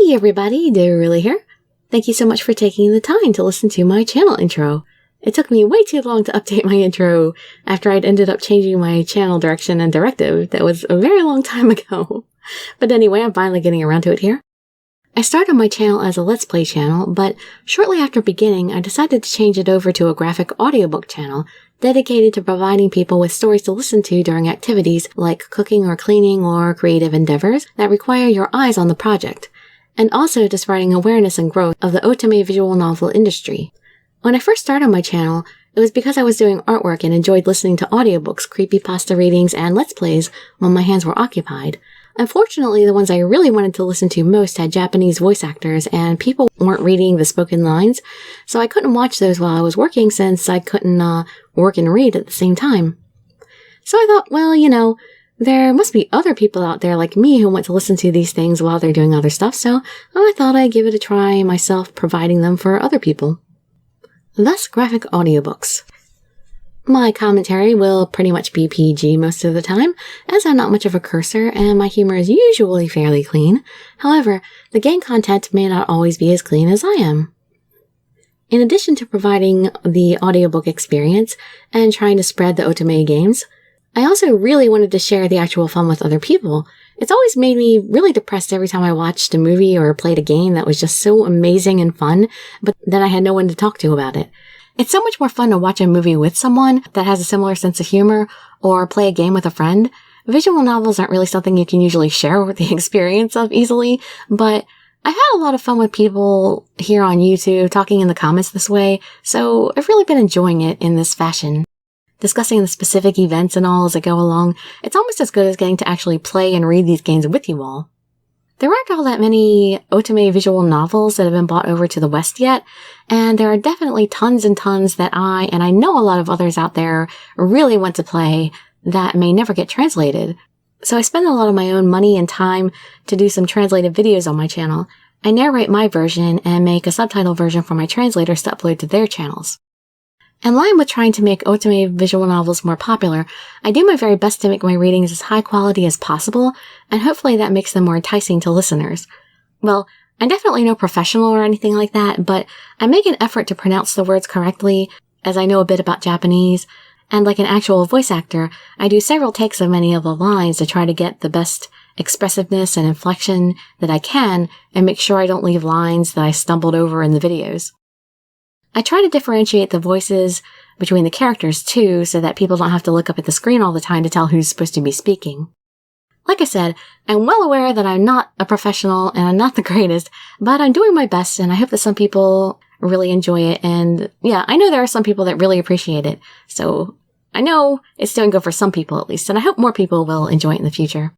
Hey everybody, Dirili here. Thank you so much for taking the time to listen to my channel intro. It took me way too long to update my intro after I'd ended up changing my channel direction and directive that was a very long time ago. But anyway, I'm finally getting around to it here. I started my channel as a Let's Play channel, but shortly after beginning, I decided to change it over to a graphic audiobook channel dedicated to providing people with stories to listen to during activities like cooking or cleaning or creative endeavors that require your eyes on the project, and also to spreading awareness and growth of the Otome visual novel industry. When I first started my channel, it was because I was doing artwork and enjoyed listening to audiobooks, creepypasta readings, and Let's Plays when my hands were occupied. Unfortunately, the ones I really wanted to listen to most had Japanese voice actors, and people weren't reading the spoken lines, so I couldn't watch those while I was working since I couldn't work and read at the same time. So I thought, well, there must be other people out there like me who want to listen to these things while they're doing other stuff, so I thought I'd give it a try myself, providing them for other people. Thus, graphic audiobooks. My commentary will pretty much be PG most of the time, as I'm not much of a cursor and my humor is usually fairly clean. However, the game content may not always be as clean as I am. In addition to providing the audiobook experience and trying to spread the Otome games, I also really wanted to share the actual fun with other people. It's always made me really depressed every time I watched a movie or played a game that was just so amazing and fun, but then I had no one to talk to about it. It's so much more fun to watch a movie with someone that has a similar sense of humor or play a game with a friend. Visual novels aren't really something you can usually share with the experience of easily, but I've had a lot of fun with people here on YouTube talking in the comments this way, so I've really been enjoying it in this fashion. Discussing the specific events and all as I go along, it's almost as good as getting to actually play and read these games with you all. There aren't all that many Otome visual novels that have been brought over to the West yet, and there are definitely tons and tons that I know a lot of others out there really want to play that may never get translated. So I spend a lot of my own money and time to do some translated videos on my channel. I narrate my version and make a subtitle version for my translators to upload to their channels. In line with trying to make Otome visual novels more popular, I do my very best to make my readings as high quality as possible, and hopefully that makes them more enticing to listeners. Well, I'm definitely no professional or anything like that, but I make an effort to pronounce the words correctly, as I know a bit about Japanese, and like an actual voice actor, I do several takes of many of the lines to try to get the best expressiveness and inflection that I can, and make sure I don't leave lines that I stumbled over in the videos. I try to differentiate the voices between the characters too, so that people don't have to look up at the screen all the time to tell who's supposed to be speaking. Like I said, I'm well aware that I'm not a professional and I'm not the greatest, but I'm doing my best and I hope that some people really enjoy it, and yeah, I know there are some people that really appreciate it, so I know it's doing good for some people at least, and I hope more people will enjoy it in the future.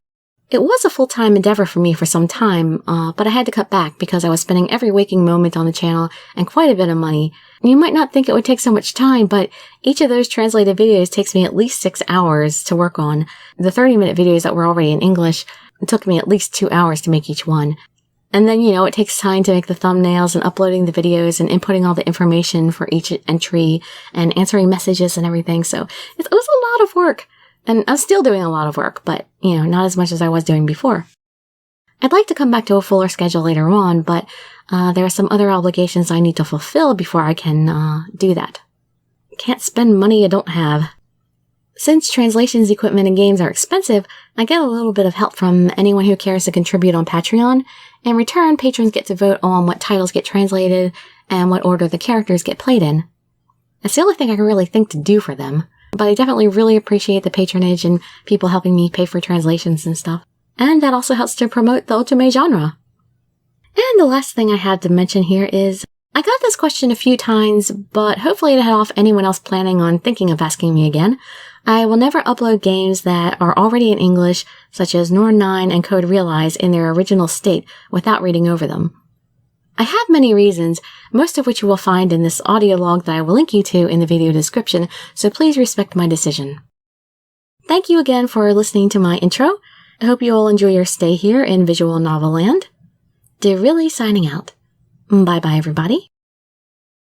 It was a full-time endeavor for me for some time, but I had to cut back because I was spending every waking moment on the channel and quite a bit of money. You might not think it would take so much time, but each of those translated videos takes me at least 6 hours to work on. The 30-minute videos that were already in English, it took me at least 2 hours to make each one. And then, it takes time to make the thumbnails and uploading the videos and inputting all the information for each entry and answering messages and everything, so it was a lot of work. And I'm still doing a lot of work, but, not as much as I was doing before. I'd like to come back to a fuller schedule later on, but there are some other obligations I need to fulfill before I can do that. Can't spend money I don't have. Since translations, equipment, and games are expensive, I get a little bit of help from anyone who cares to contribute on Patreon. In return, patrons get to vote on what titles get translated and what order the characters get played in. That's the only thing I can really think to do for them. But I definitely really appreciate the patronage and people helping me pay for translations and stuff. And that also helps to promote the Otome genre. And the last thing I had to mention here is, I got this question a few times, but hopefully to head off anyone else planning on thinking of asking me again, I will never upload games that are already in English, such as Norn 9 and Code Realize, in their original state without reading over them. I have many reasons, most of which you will find in this audio log that I will link you to in the video description, so please respect my decision. Thank you again for listening to my intro. I hope you all enjoy your stay here in Visual Novel Land. Dirili signing out. Bye bye everybody.